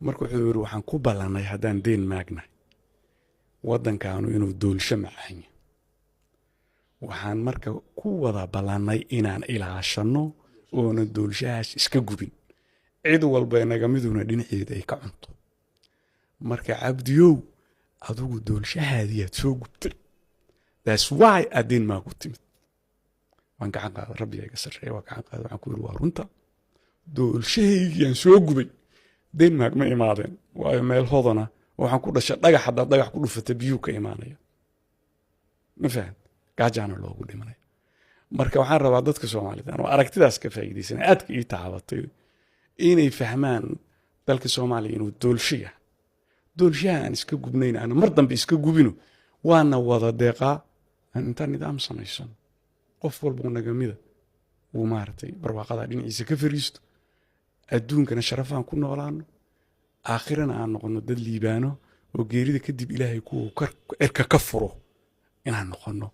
marka wuxuu yiri waxaan ku ballanay haddaan deen maagnahay waddankaanu inuu doolsho macaan yahay waxaan marka ku wada ballanay inaan ilaashano oona doolshahaas iska gubin cid walba inaga miduna dhinaceeda ay ka cunto marka cabdiyow adigu doolshahaadiyaad soo gubtay that's why adin ma ku timid waan gacan qaaday rabbiga iga sarreeya waan gacan qaaday waxaan ku yiri waa runta doolshahaygiaan soo gubay denmark ma imaadeen waayo meel hodana waxaan ku dhashay dhagax haddaad dhagax ku dhufata biyuu ka imaanaya ma fahad gaajaana loogu dhimanaya marka waxaan rabaa dadka soomaalida anoo aragtidaas ka faa'iidaysanay aadka ii taabatay inay fahmaan dalka soomaaliya inuu doolsho yahay doolshaha aan iska gubnayn aan mar dambe iska gubino waana wada deeqaa aan intaan nidaam samaysan qof walba naga mida uu maartay barwaaqada dhinaciisa ka fariisto adduunkana sharafaan ku noolaano aakhirana aan noqono dad liibaano oo geerida kadib ilaahay ku erka ka furo inaan noqono